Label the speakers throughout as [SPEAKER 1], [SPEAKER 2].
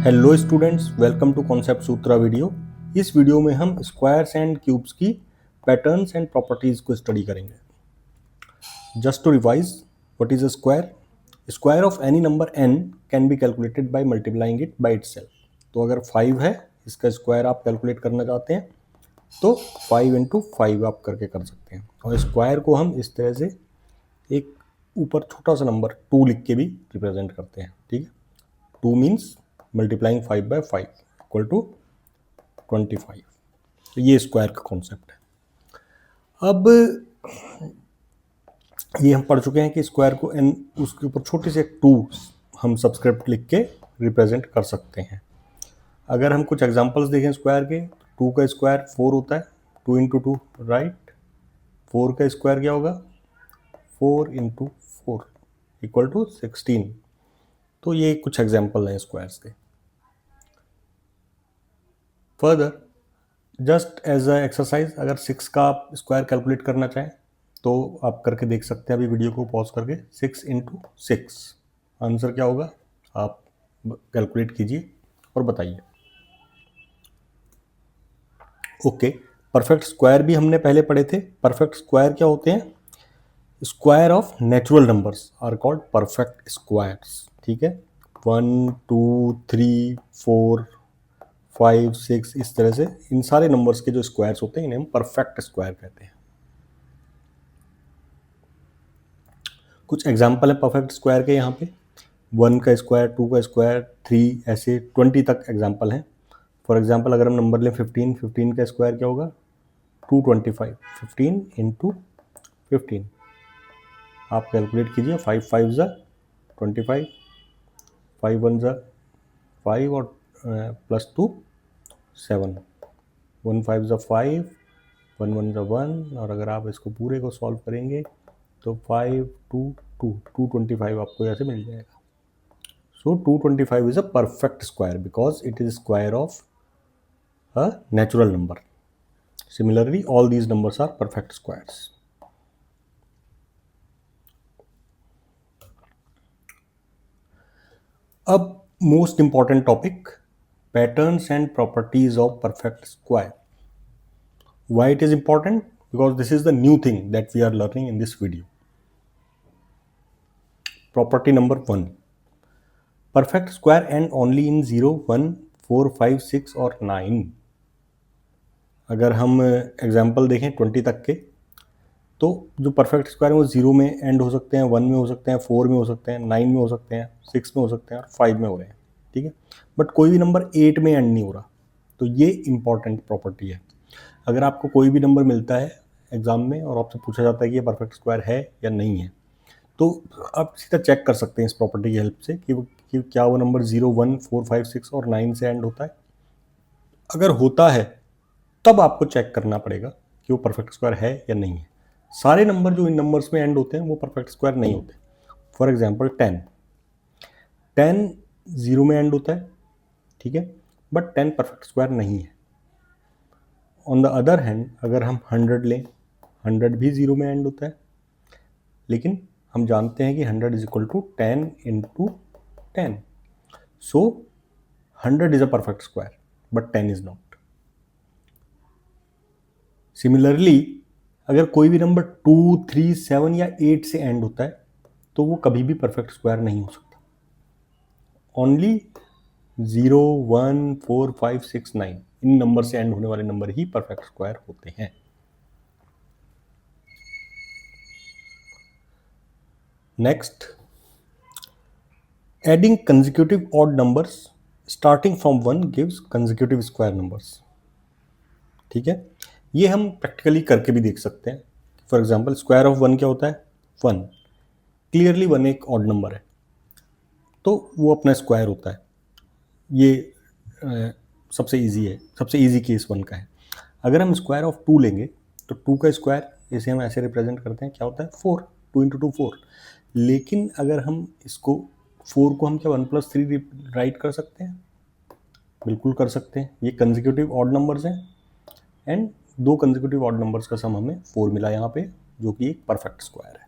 [SPEAKER 1] Hello students, welcome to concept Sutra video. इस video में हम स्क्वायर्स एंड क्यूब्स की पैटर्न्स एंड प्रॉपर्टीज को स्टडी करेंगे। Just to revise, what is a square? Square of any number n can be calculated by multiplying it by itself. तो अगर 5 है, इसका स्क्वायर आप कैलकुलेट करना चाहते हैं तो 5 इंटू 5 आप करके कर सकते हैं। और स्क्वायर को हम इस तरह से एक ऊपर छोटा सा नंबर 2 लिख के भी रिप्रेजेंट करते हैं। ठीक है, 2 means multiplying 5 by 5 equal to 25। तो ये स्क्वायर का कॉन्सेप्ट है। अब ये हम पढ़ चुके हैं कि स्क्वायर को एन उसके ऊपर छोटे से 2 हम सबस्क्रिप्ट लिख के रिप्रेजेंट कर सकते हैं। अगर हम कुछ एग्जांपल्स देखें स्क्वायर के, 2 का स्क्वायर 4 होता है, 2 इंटू 2 राइट। 4 का स्क्वायर क्या होगा? 4 इंटू 4 इक्वल टू 16। तो ये कुछ एग्जाम्पल हैं स्क्वायर्स के। Further, just as a exercise, अगर 6 का आप स्क्वायर कैलकुलेट करना चाहें तो आप करके देख सकते हैं। अभी वीडियो को पॉज करके 6 इंटू 6 आंसर क्या होगा आप कैलकुलेट कीजिए और बताइए। ओके, परफेक्ट स्क्वायर भी हमने पहले पढ़े थे। परफेक्ट स्क्वायर क्या होते हैं? Square of natural numbers are called perfect squares. ठीक है, 1 2 3 4 5 6 इस तरह से इन सारे नंबर्स के जो स्क्वायर्स होते हैं इन्हें हम परफेक्ट स्क्वायर कहते हैं। कुछ एग्जाम्पल है परफेक्ट स्क्वायर के यहाँ पे। 1 का स्क्वायर, 2 का स्क्वायर, 3 ऐसे 20 तक एग्जाम्पल हैं। फॉर एग्जाम्पल अगर हम नंबर लें 15, 15 का स्क्वायर क्या होगा? 225। 15 इंटू 15 आप कैलकुलेट कीजिए। 5 5 ज़ा 25, 5 1 ज़ा 5 और प्लस 2 7, 1 5 ज़ा 5, 1 1 ज़ा 1। और अगर आप इसको पूरे को सॉल्व करेंगे तो 5 2 2 225 आपको यहाँ से मिल जाएगा। So 225 is a perfect square because it is square of a natural number. Similarly all these numbers are perfect squares. अब most important topic, patterns and properties of perfect square. Why it is important? Because this is the new thing that we are learning in this video. Property number 1, perfect square end only in 0 1 4 5 6 और 9। अगर हम example देखें 20 तक के, तो जो perfect square है वो 0 में एंड हो सकते हैं, 1 में हो सकते हैं, 4 में हो सकते हैं, 9 में हो सकते हैं, 6 में हो सकते हैं और 5 में हो रहे हैं। ठीक है, बट कोई भी नंबर 8 में एंड नहीं हो रहा। तो ये इंपॉर्टेंट प्रॉपर्टी है। अगर आपको कोई भी नंबर मिलता है एग्जाम में और आपसे पूछा जाता है कि ये परफेक्ट स्क्वायर है या नहीं है, तो आप सीधा चेक कर सकते हैं इस प्रॉपर्टी की हेल्प से कि क्या वो नंबर 0 1 4 5 6 और 9 से एंड होता है। अगर होता है तब आपको चेक करना पड़ेगा कि वो परफेक्ट स्क्वायर है या नहीं है। सारे नंबर जो इन नंबर्स में एंड होते हैं वो परफेक्ट स्क्वायर नहीं होते। फॉर एग्जाम्पल 10 0 में एंड होता है, ठीक है, बट 10 परफेक्ट स्क्वायर नहीं है। ऑन द अदर हैंड अगर हम 100 लें, 100 भी 0 में एंड होता है, लेकिन हम जानते हैं कि 100 is equal to 10 into 10। So 100 is a perfect square but 10 is not. Similarly अगर कोई भी नंबर 2 3 7 या 8 से एंड होता है तो वो कभी भी परफेक्ट स्क्वायर नहीं हो सकता। ओनली 0 1 4 5 6 9 इन नंबर से एंड होने वाले नंबर ही परफेक्ट स्क्वायर होते हैं। Next, adding consecutive odd numbers starting from 1 gives consecutive square numbers. ठीक है, ये हम प्रैक्टिकली करके भी देख सकते हैं। फॉर एग्जांपल स्क्वायर ऑफ 1 क्या होता है? 1। क्लियरली 1 एक ऑड नंबर है तो वो अपना स्क्वायर होता है। ये सबसे इजी है, सबसे इजी केस 1 का है। अगर हम स्क्वायर ऑफ 2 लेंगे तो 2 का स्क्वायर इसे हम ऐसे रिप्रेजेंट करते हैं, क्या होता है? 4। 2 इंटू 2 4। लेकिन अगर हम इसको 4 को हम क्या 1 + 3 राइट कर सकते हैं? बिल्कुल कर सकते हैं। ये कंसेक्यूटिव ऑड नंबर्स हैं एंड 2 कंसेक्यूटिव ऑड नंबर्स का सम हमें 4 मिला यहाँ पे, जो कि एक परफेक्ट स्क्वायर है।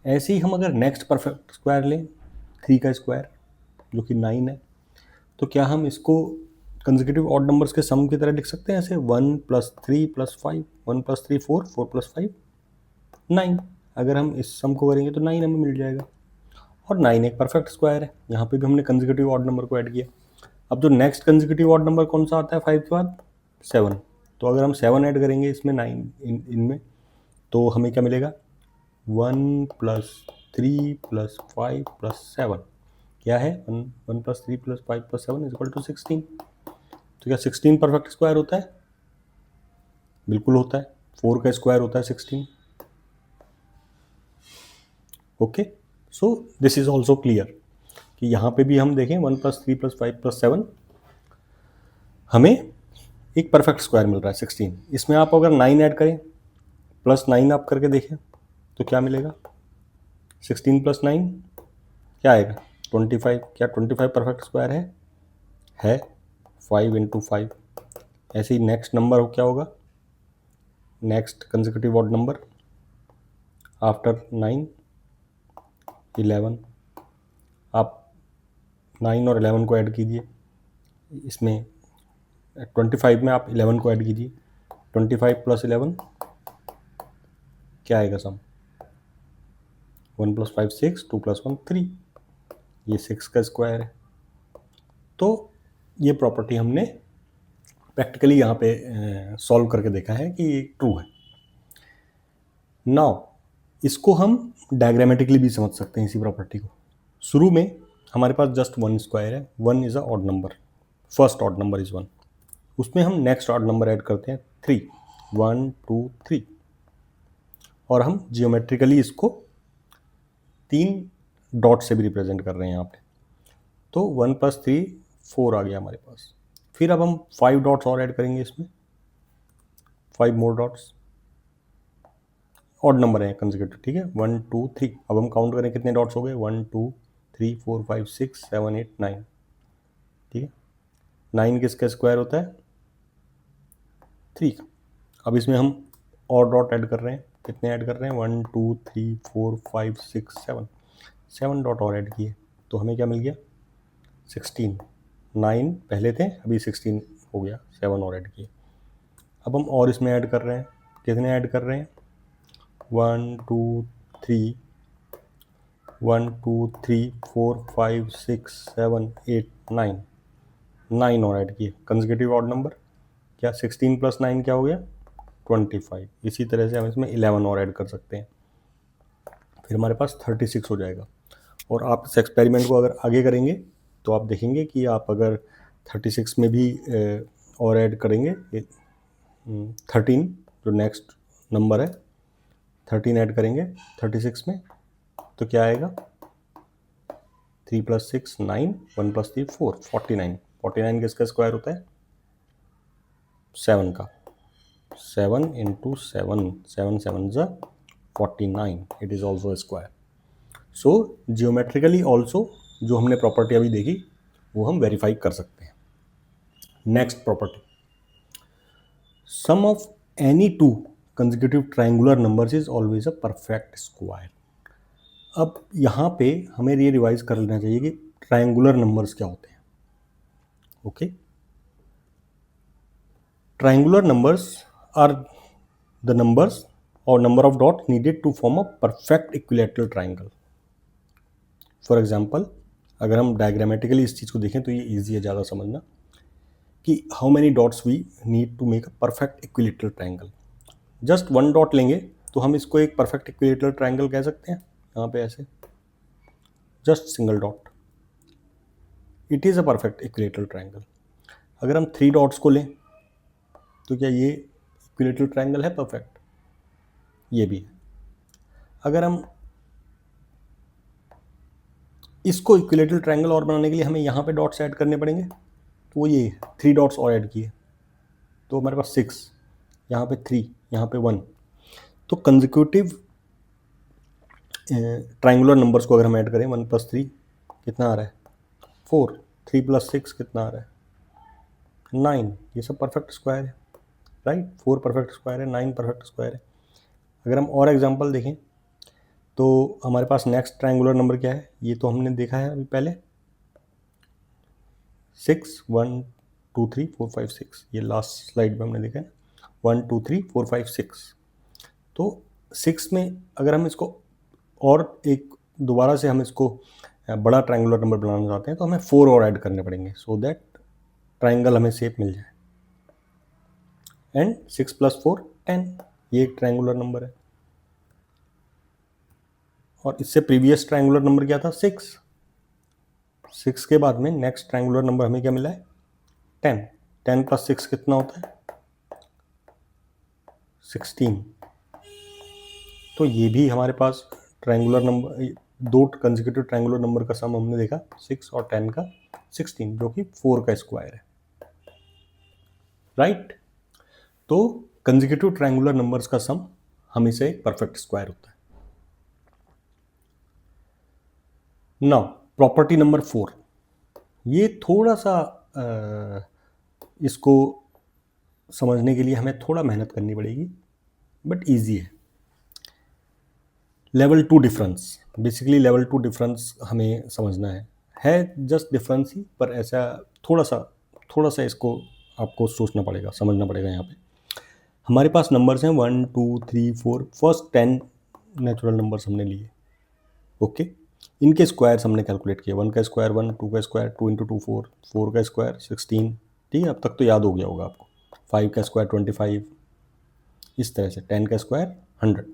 [SPEAKER 1] ऐसे ही हम अगर नेक्स्ट परफेक्ट स्क्वायर लें 3 का स्क्वायर जो कि 9 है, तो क्या हम इसको कंसेक्यूटिव ऑड नंबर्स के सम की तरह लिख सकते हैं ऐसे 1 + 3 + 5, 1 + 3 4, 4 + 5 9। अगर हम इस सम को करेंगे तो 9 हमें मिल जाएगा, और 9 एक परफेक्ट स्क्वायर है। यहाँ पे भी हमने कंसेक्यूटिव ऑड नंबर को ऐड किया। अब जो नेक्स्ट कंसेक्यूटिव ऑड नंबर कौन सा आता है 5 के बाद? 7। तो अगर हम 7 ऐड करेंगे इसमें 9 इनमें, तो हमें क्या मिलेगा? 1 + 3 + 5 + 7 क्या है? 1 + 3 + 5 + 7 = 16। तो क्या 16 परफेक्ट स्क्वायर होता है? बिल्कुल होता है। 4 का स्क्वायर होता है 16। Okay, so this is also clear कि यहाँ पे भी हम देखें 1 + 3 + 5 + 7 हमें एक परफेक्ट स्क्वायर मिल रहा है 16। इसमें आप अगर 9 ऐड करें, +9 आप करके देखें तो क्या मिलेगा? 16 + 9 क्या आएगा? 25। क्या 25 परफेक्ट स्क्वायर है 5 × 5। ऐसे ही नेक्स्ट नंबर क्या होगा? Next consecutive odd number after 9 11। आप 9 और 11 को ऐड कीजिए, इसमें 25 में आप 11 को ऐड कीजिए। 25 + 11 क्या आएगा सम? 1 + 5 6, 2 + 1 3। ये 6 का स्क्वायर है। तो ये प्रॉपर्टी हमने प्रैक्टिकली यहाँ पे सॉल्व करके देखा है कि ये ट्रू है। नाउ इसको हम डायग्रामेटिकली भी समझ सकते हैं इसी प्रॉपर्टी को। शुरू में हमारे पास जस्ट 1 स्क्वायर है, 1 is a odd number, first odd number is 1। उसमें हम नेक्स्ट ऑड नंबर ऐड करते हैं 3, 1 2 3, और हम जियोमेट्रिकली इसको 3 डॉट से भी रिप्रेजेंट कर रहे हैं यहाँ पे। तो 1 + 3 4 आ गया हमारे पास। फिर अब हम 5 डॉट्स और ऐड करेंगे इसमें, 5 मोर डॉट्स। ऑड नंबर है कंसेक्यूटिव, ठीक है, 1 2 3। अब हम काउंट करें कितने डॉट्स हो गए? 1 2 3 4 5 6 7 8 9। ठीक है, 9 किसका स्क्वायर होता है? 3 का। अब इसमें हम और डॉट ऐड कर रहे हैं। कितने ऐड कर रहे हैं? 1 2 3 4 5 6 7। 7 डॉट और ऐड किए तो हमें क्या मिल गया? 16। 9 पहले थे, अभी 16 हो गया, 7 और ऐड किए। अब हम और इसमें ऐड कर रहे हैं। कितने ऐड कर रहे हैं? 1 2 3 1 2 3 4 5 6 7 8 9। 9 और ऐड किए, कंसेक्यूटिव ऑड नंबर। क्या 16 + 9 क्या हो गया? 25। इसी तरह से हम इसमें 11 और ऐड कर सकते हैं, फिर हमारे पास 36 हो जाएगा। और आप इस एक्सपेरिमेंट को अगर आगे करेंगे तो आप देखेंगे कि आप अगर 36 में भी और ऐड करेंगे 13, जो नेक्स्ट नंबर है, 13 ऐड करेंगे 36 में तो क्या आएगा? 3 + 6 9, 1 + 3 4, 49। 49 किसका स्क्वायर होता है? 7 का। 7 × 7, 7 7 ज़ा 49, it is also square. So geometrically also जो हमने प्रॉपर्टी अभी देखी वो हम वेरीफाई कर सकते हैं। Next property, sum of any two consecutive triangular numbers is always a perfect square. अब यहाँ पे हमें ये रिवाइज कर लेना चाहिए कि ट्रायंगुलर नंबर्स क्या होते हैं। Okay, triangular numbers are the numbers और number of dot needed to form a perfect equilateral triangle. For example, अगर हम डायग्रामेटिकली इस चीज़ को देखें तो ये ईजी है ज़्यादा समझना कि how many dots we need to make a perfect equilateral triangle. Just 1 dot लेंगे तो हम इसको एक परफेक्ट इक्विलैटरल ट्रायंगल कह सकते हैं। यहाँ पे ऐसे just single dot, it is a perfect equilateral triangle. अगर हम 3 डॉट्स को लें तो क्या ये इक्विलैटरल ट्रायंगल है परफेक्ट? ये भी है। अगर हम इसको इक्विलैटरल ट्रायंगल और बनाने के लिए हमें यहाँ पे डॉट्स ऐड करने पड़ेंगे, तो वो ये 3 डॉट्स और ऐड किए तो हमारे पास 6, यहाँ पे 3, यहाँ पे 1। तो कंसेक्यूटिव ट्रायंगुलर नंबर्स को अगर हम ऐड करें 1 + 3 कितना आ रहा है? 4, 3 + 6 कितना आ रहा है? 9। ये सब परफेक्ट स्क्वायर है, राइट। 4 परफेक्ट स्क्वायर है, 9 परफेक्ट स्क्वायर है। अगर हम और एग्जांपल देखें तो हमारे पास नेक्स्ट ट्रायंगुलर नंबर क्या है? ये तो हमने देखा है अभी पहले, 6 1 2 3 4 5 6, ये लास्ट स्लाइड में हमने देखा है 1 2 3 4 5 6। तो 6 में अगर हम इसको और एक दोबारा से हम इसको बड़ा ट्रायंगुलर नंबर बनाना चाहते हैं तो हमें 4 और ऐड करने पड़ेंगे सो दैट ट्रायंगल हमें शेप मिल जाए। एंड 6 + 4 10, ये एक ट्रायंगुलर नंबर है। और इससे प्रीवियस ट्रायंगुलर नंबर क्या था 6। 6 के बाद में नेक्स्ट ट्रायंगुलर नंबर हमें क्या मिला है 10। 10 + 6 कितना होता है 16। तो ये भी हमारे पास ट्रायंगुलर नंबर, दो कंसेक्यूटिव ट्रायंगुलर नंबर का सम हमने देखा 6 और 10 का 16, जो कि 4 का स्क्वायर है, राइट। तो कंसेक्यूटिव ट्रायंगुलर नंबर्स का सम हमेशा एक परफेक्ट स्क्वायर होता है। नाउ प्रॉपर्टी नंबर 4, ये थोड़ा सा इसको समझने के लिए हमें थोड़ा मेहनत करनी पड़ेगी, बट ईजी है। Level 2 difference, basically level 2 difference हमें समझना है जस्ट डिफरेंस ही, पर ऐसा थोड़ा सा इसको आपको सोचना पड़ेगा, समझना पड़ेगा। यहाँ पे हमारे पास नंबर्स हैं 1 2 3 4, फर्स्ट 10 नेचुरल नंबर्स हमने लिए, ओके। इनके स्क्वायर्स हमने कैलकुलेट किया, 1 का स्क्वायर 1, 2 का स्क्वायर 2 × 2 4, 4 का स्क्वायर 16, ठीक है, अब तक तो याद हो गया होगा आपको। 5 का स्क्वायर 25, इस तरह से 10 का स्क्वायर 100।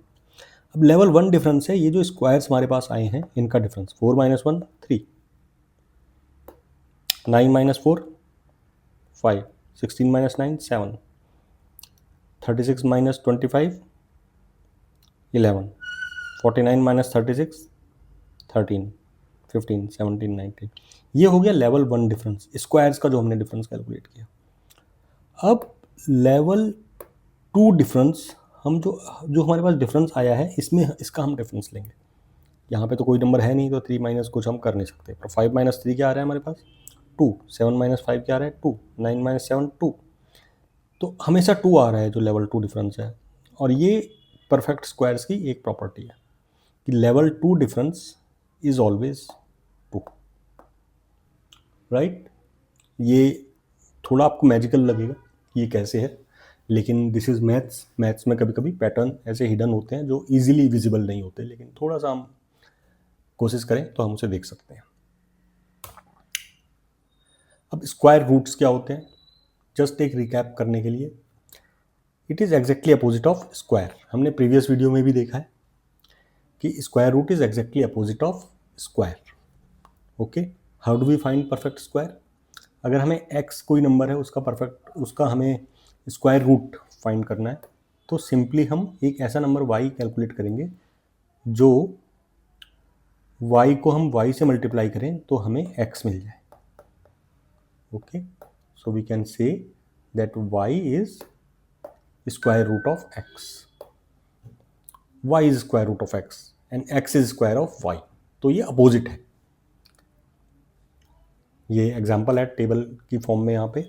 [SPEAKER 1] अब लेवल 1 डिफरेंस है, ये जो स्क्वायर्स हमारे पास आए हैं इनका डिफरेंस 4 - 1 3, 9 - 4 5, 16 - 9 7, 36 - 25 11, 49 - 36 13, 15 17 19। ये हो गया लेवल 1 डिफरेंस, स्क्वायर्स का जो हमने डिफरेंस कैलकुलेट किया। अब लेवल 2 डिफरेंस, हम जो हमारे पास डिफरेंस आया है इसमें इसका हम डिफरेंस लेंगे। यहाँ पे तो कोई नंबर है नहीं तो 3 माइनस कुछ हम कर नहीं सकते, पर 5 - 3 क्या आ रहा है हमारे पास 2, 7 - 5 क्या आ रहा है 2, 9 - 7 2। तो हमेशा 2 आ रहा है जो लेवल 2 डिफरेंस है। और ये परफेक्ट स्क्वायर्स की एक प्रॉपर्टी है कि level 2 difference is always 2, right. ये थोड़ा आपको मैजिकल लगेगा कि ये कैसे है, लेकिन दिस इज़ मैथ्स में कभी कभी पैटर्न ऐसे हिडन होते हैं जो इजीली विजिबल नहीं होते, लेकिन थोड़ा सा हम कोशिश करें तो हम उसे देख सकते हैं। अब स्क्वायर रूट्स क्या होते हैं, जस्ट एक रिकैप करने के लिए, it is exactly opposite of square. हमने प्रीवियस वीडियो में भी देखा है कि square root is exactly opposite of square, okay. How do we find perfect square? अगर हमें x कोई नंबर है उसका हमें स्क्वायर रूट फाइंड करना है, तो सिंपली हम एक ऐसा नंबर y कैलकुलेट करेंगे जो y को हम y से मल्टीप्लाई करें तो हमें x मिल जाए, okay. So we can say that y is square root of x, y is square root of x and x is square of y। तो ये अपोजिट है। ये एग्जाम्पल है टेबल की फॉर्म में। यहाँ पे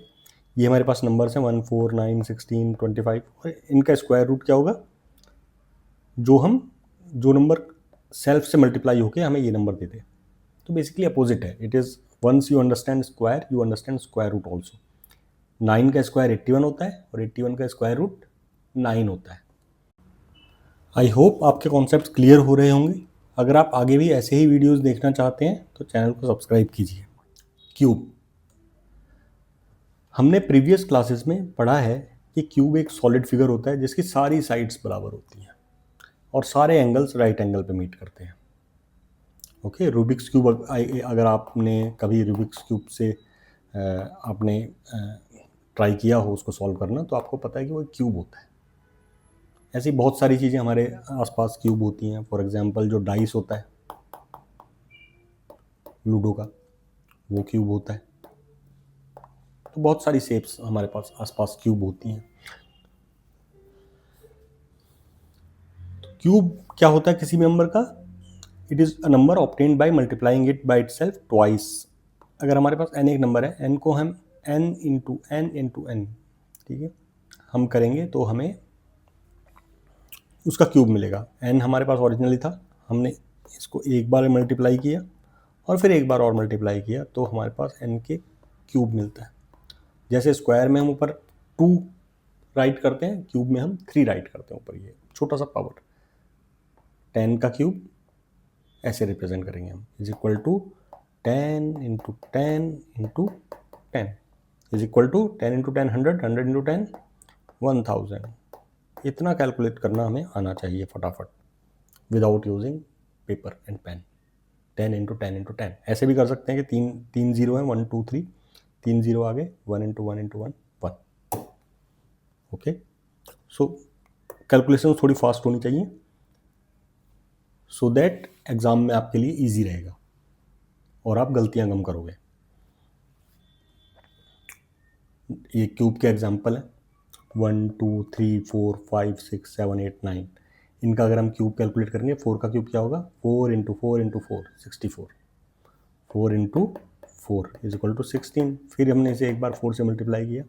[SPEAKER 1] ये हमारे पास नंबर्स हैं 1 4 9 16 25, और इनका स्क्वायर रूट क्या होगा, जो नंबर सेल्फ से मल्टीप्लाई होके हमें ये नंबर देते हैं। तो बेसिकली अपोजिट है। It is once you understand square you understand square root also. 9 का स्क्वायर 81 होता है और 81 का स्क्वायर रूट 9 होता है। आई होप आपके कॉन्सेप्ट्स क्लियर हो रहे होंगे। अगर आप आगे भी ऐसे ही वीडियोज़ देखना चाहते हैं तो चैनल को सब्सक्राइब कीजिए। क्यूब, हमने प्रीवियस क्लासेस में पढ़ा है कि क्यूब एक सॉलिड फिगर होता है जिसकी सारी साइड्स बराबर होती हैं और सारे एंगल्स राइट एंगल पे मीट करते हैं, ओके। रूबिक्स क्यूब, अगर आपने कभी रूबिक्स क्यूब से आपने ट्राई किया हो उसको सॉल्व करना, तो आपको पता है कि वो एक क्यूब होता है। ऐसी बहुत सारी चीज़ें हमारे आसपास क्यूब होती हैं। फॉर एग्जांपल जो डाइस होता है लूडो का, वो क्यूब होता है। तो बहुत सारी शेप्स हमारे पास आसपास क्यूब होती हैं। तो क्यूब क्या होता है किसी भी नंबर का? It is a number obtained by multiplying it by itself twice. अगर हमारे पास n एक नंबर है, n को हम n × n, ठीक है, हम करेंगे तो हमें उसका क्यूब मिलेगा। n हमारे पास ओरिजिनली था, हमने इसको एक बार मल्टीप्लाई किया और फिर एक बार और मल्टीप्लाई किया, तो हमारे पास n के क्यूब मिलता है। जैसे स्क्वायर में हम ऊपर 2 राइट करते हैं, क्यूब में हम 3 राइट करते हैं ऊपर। ये छोटा सा पावर 10 का क्यूब ऐसे रिप्रेजेंट करेंगे हम, is equal to 10 into 10 into 10 is equal to 10 into 10 100, 100 into 10 1000। इतना कैलकुलेट करना हमें आना चाहिए फटाफट without using paper and pen. 10 into 10 into 10 ऐसे भी कर सकते हैं कि तीन तीन जीरो है, 1 2 3, 3 जीरो आगे, 1 into 1 into 1 1। Okay, so calculation थोड़ी फास्ट होनी चाहिए सो दैट एग्जाम में आपके लिए इजी रहेगा और आप गलतियां कम करोगे। ये क्यूब के एग्जाम्पल है 1 2 3 4 5 6 7 8 9। इनका अगर हम क्यूब कैलकुलेट करेंगे, 4 का क्यूब क्या होगा, 4 into 4 into 4 64, 4 into 4 is equal to 16। फिर हमने इसे एक बार 4 से मल्टीप्लाई किया,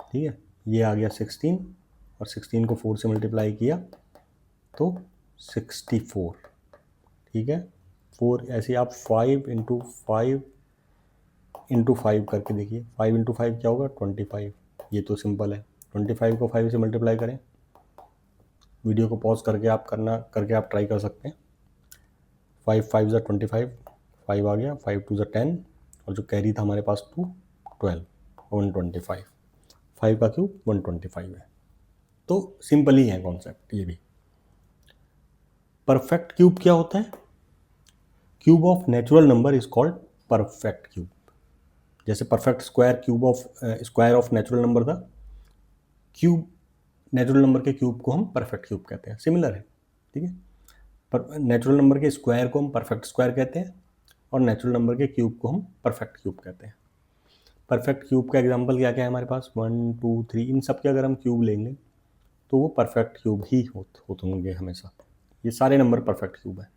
[SPEAKER 1] ठीक है, ये आ गया 16 और 16 को 4 से मल्टीप्लाई किया तो 64, ठीक है। 4 ऐसे आप 5 इंटू 5 इंटू 5 करके देखिए, 5 इंटू 5 क्या होगा 25। ये तो सिंपल है, 25 को 5 से मल्टीप्लाई करें। वीडियो को पॉज करके आप आप ट्राई कर सकते हैं। 5 5 ज़ा 25, 5 आ गया, 5 2 ज़ा 10 और जो कैरी था हमारे पास 2 12 125। 5 का क्यूब 125 है। तो सिंपल ही है कॉन्सेप्ट ये भी। परफेक्ट क्यूब क्या होता है? Cube of natural number is called perfect cube. जैसे perfect square cube of square of natural number था, क्यूब नेचुरल नंबर के क्यूब को हम परफेक्ट क्यूब कहते हैं, सिमिलर है, ठीक है। पर नेचुरल नंबर के स्क्वायर को हम परफेक्ट स्क्वायर कहते हैं और नेचुरल नंबर के क्यूब को हम परफेक्ट क्यूब कहते हैं। परफेक्ट क्यूब का एग्जांपल क्या क्या है हमारे पास, 1 2 3, इन सब के अगर हम क्यूब लेंगे तो वो परफेक्ट क्यूब ही होते होंगे हमेशा। ये सारे नंबर परफेक्ट क्यूब है,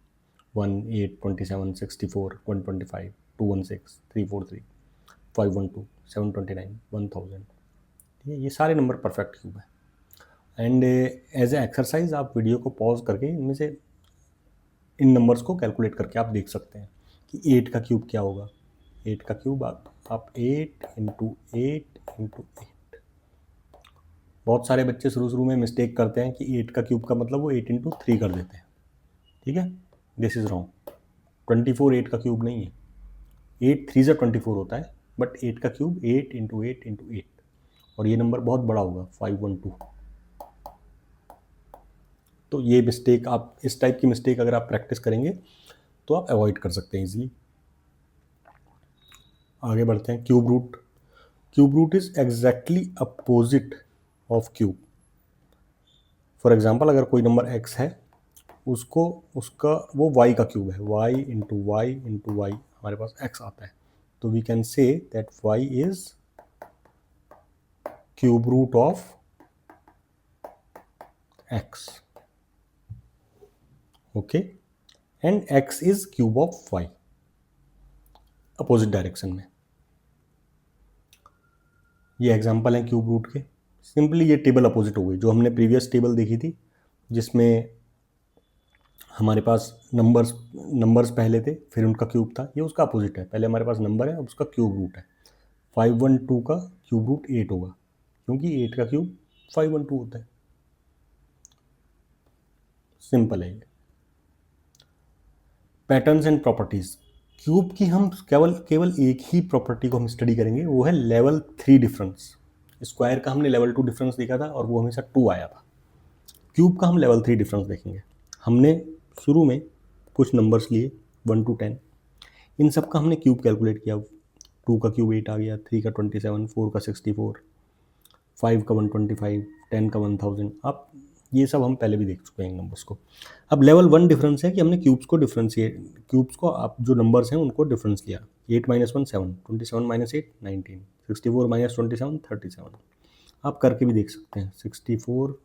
[SPEAKER 1] 1 8 27 64 125 216 343 512 729 1000, ठीक है। ये सारे नंबर परफेक्ट क्यूब है। एंड एज ए एक्सरसाइज आप वीडियो को पॉज करके इनमें से इन नंबर्स को कैलकुलेट करके आप देख सकते हैं कि 8 का क्यूब क्या होगा। 8 का क्यूब आप 8 इंटू 8 इंटू 8। बहुत सारे बच्चे शुरू में मिस्टेक करते हैं कि 8 का क्यूब का मतलब वो 8 इंटू 3 कर देते हैं, ठीक है। This is wrong. 24 8 का क्यूब नहीं है, 8 3 से 24 होता है, बट 8 का क्यूब 8 इंटू 8 इंटू 8, और ये नंबर बहुत बड़ा होगा 512। तो ये मिस्टेक, आप इस टाइप की मिस्टेक अगर आप प्रैक्टिस करेंगे तो आप अवॉइड कर सकते हैं इजीली। आगे बढ़ते हैं। Cube root. Cube root is exactly opposite of cube. For example अगर कोई नंबर x है, उसका वो y का क्यूब है, y into y into y हमारे पास x आता है, तो we can say that y is cube root of x, okay, and x is cube of y, opposite direction में। ये एग्जांपल है क्यूब रूट के। सिंपली ये टेबल अपोजिट हो गई, जो हमने प्रीवियस टेबल देखी थी जिसमें हमारे पास नंबर्स पहले थे फिर उनका क्यूब था, ये उसका अपोजिट है। पहले हमारे पास नंबर है, अब उसका क्यूब रूट है। 512 का क्यूब रूट 8 होगा, क्योंकि 8 का क्यूब 512 होता है। सिंपल है ये। Patterns and properties. क्यूब की हम केवल एक ही प्रॉपर्टी को हम स्टडी करेंगे, वो है लेवल 3 डिफरेंस। स्क्वायर का हमने लेवल 2 डिफरेंस देखा था और वो हमेशा 2 आया था। क्यूब का हम लेवल 3 डिफरेंस देखेंगे। हमने शुरू में कुछ नंबर्स लिए 1 to 10, इन सब का हमने क्यूब कैलकुलेट किया। 2 का क्यूब 8 आ गया, 3 का 27, 4 का 64, 5 का 125, 10 का 1000। आप ये सब हम पहले भी देख चुके हैं नंबर्स को। अब लेवल 1 डिफरेंस है कि हमने क्यूब्स को आप जो नंबर्स हैं उनको डिफरेंस लिया। 8 - 1 7, 27 - 8 19, 64 - 27 37। आप करके भी देख सकते हैं। 64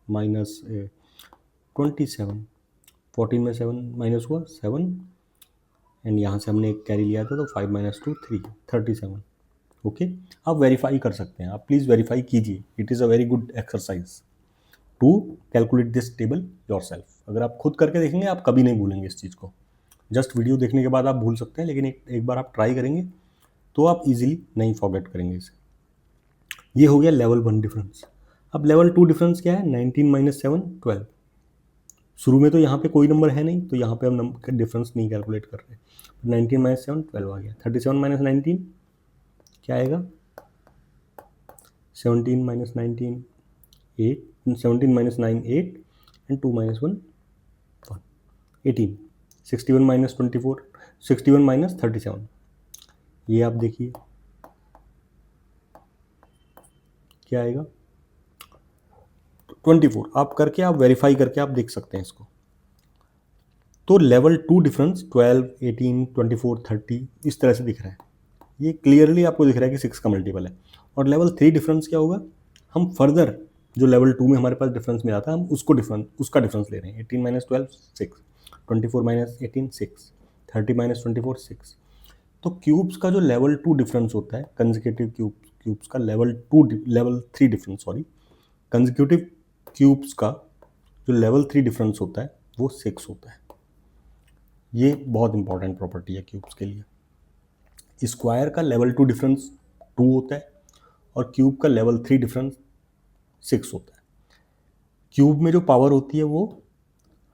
[SPEAKER 1] माइनस 27, 14 में 7 माइनस हुआ 7, एंड यहाँ से हमने एक कैरी लिया था तो 5 - 2 3 37। ओके, आप वेरीफाई कर सकते हैं, आप प्लीज़ वेरीफाई कीजिए। It is a very good exercise to calculate this table yourself. अगर आप खुद करके देखेंगे आप कभी नहीं भूलेंगे इस चीज़ को। जस्ट वीडियो देखने के बाद आप भूल सकते हैं, लेकिन एक बार आप ट्राई करेंगे तो आप इजीली नहीं फॉरगेट करेंगे इसे। ये हो गया लेवल 1 डिफरेंस। अब लेवल 2 डिफरेंस क्या है? 19 माइनस 7 12। शुरू में तो यहाँ पे कोई नंबर है नहीं, तो यहाँ पे हम नंबर का डिफरेंस नहीं कैलकुलेट कर रहे। 19 माइनस 7 12 आ गया। 37 माइनस 19 क्या आएगा? 17 minus 19 8, 17 minus 9 8 and 2 minus 1 1 18। 61 minus 24 61 minus 37, ये आप देखिए क्या आएगा? 24। आप करके आप वेरीफाई करके आप देख सकते हैं इसको। तो लेवल 2 डिफरेंस 12 18 24 30 इस तरह से दिख रहा है। ये क्लियरली आपको दिख रहा है कि 6 का मल्टीपल है। और लेवल 3 डिफरेंस क्या होगा? हम फर्दर जो लेवल 2 में हमारे पास डिफरेंस मिला था, हम उसका डिफरेंस ले रहे हैं। 18 माइनस 12 6, 24 माइनस 18 6, 30 माइनस 24 6। तो क्यूब्स का जो लेवल 2 डिफरेंस होता है, कंसेक्यूटिव क्यूब्स का लेवल 3 डिफरेंस, कंसेक्यूटिव क्यूब्स का जो लेवल 3 डिफरेंस होता है वो 6 होता है। ये बहुत इंपॉर्टेंट प्रॉपर्टी है क्यूब्स के लिए। स्क्वायर का लेवल 2 डिफरेंस 2 होता है और क्यूब का लेवल 3 डिफरेंस 6 होता है। क्यूब में जो पावर होती है वो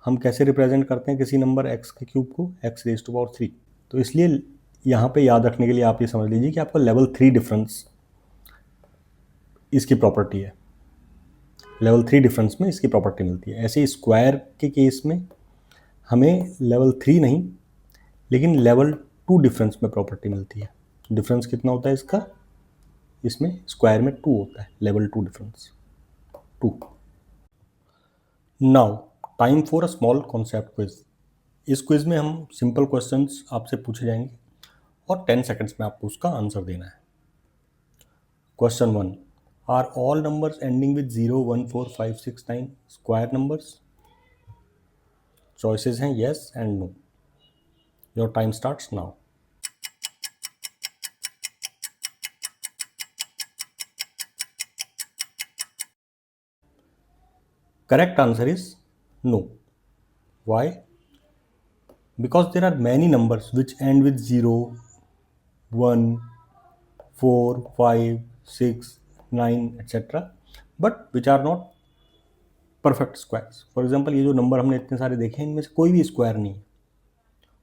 [SPEAKER 1] हम कैसे रिप्रेजेंट करते हैं किसी नंबर x के क्यूब को? x raise to power 3। तो इसलिए यहाँ पे याद रखने के लिए आप ये समझ लीजिए कि आपका लेवल 3 डिफरेंस इसकी प्रॉपर्टी है। लेवल 3 डिफरेंस में इसकी प्रॉपर्टी मिलती है। ऐसे स्क्वायर के केस में हमें लेवल 3 नहीं, लेकिन लेवल 2 डिफरेंस में प्रॉपर्टी मिलती है। डिफरेंस कितना होता है इसका? इसमें स्क्वायर में 2 होता है, level 2 difference 2। Now time for a small concept quiz. इस क्विज में हम सिंपल क्वेश्चंस आपसे पूछे जाएंगे और 10 सेकंड्स में आपको उसका आंसर देना है। Question 1, are all numbers ending with 0 1 4 5 6 9 square numbers? Choices हैं yes and no. Your time starts now. Correct answer is no. Why? Because there are many numbers which end with 0, 1, 4, 5, 6, 9, etc. but which are not perfect squares. For example, ये जो number हमने इतने सारे देखे हैं, इनमें से कोई भी स्क्वायर नहीं है।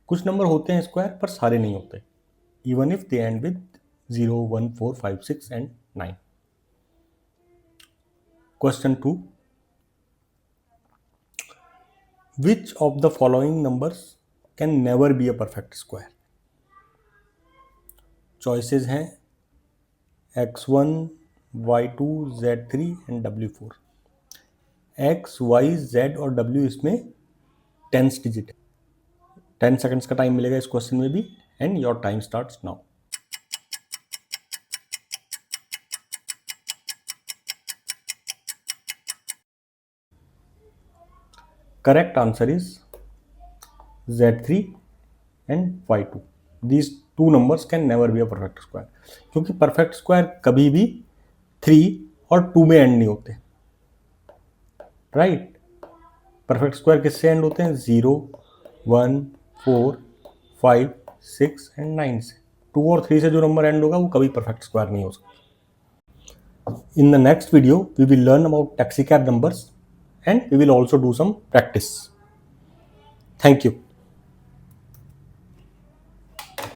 [SPEAKER 1] कुछ नंबर होते हैं स्क्वायर पर सारे नहीं होते, even if they and with 0, 1, 4, 5, 6 and 9. Question 2, which of the following numbers can never be a perfect square? Choices हैं x1, y2, z3 and w4. x, y, z और w इसमें 10 डिजिट है। 10 सेकंड्स का time मिलेगा इस question में भी, and your time starts now. Correct answer is z3 and y2. These two numbers can never be a perfect square, क्योंकि perfect square कभी भी 3 और 2 में एंड नहीं होते, राइट? परफेक्ट स्क्वायर किससे एंड होते हैं? 0, 1, 4, 5, 6 एंड 9 से। 2 और 3 से जो नंबर एंड होगा वो कभी परफेक्ट स्क्वायर नहीं हो सकता। In the next video, we will learn about taxicab numbers and we will also do some practice. Thank you.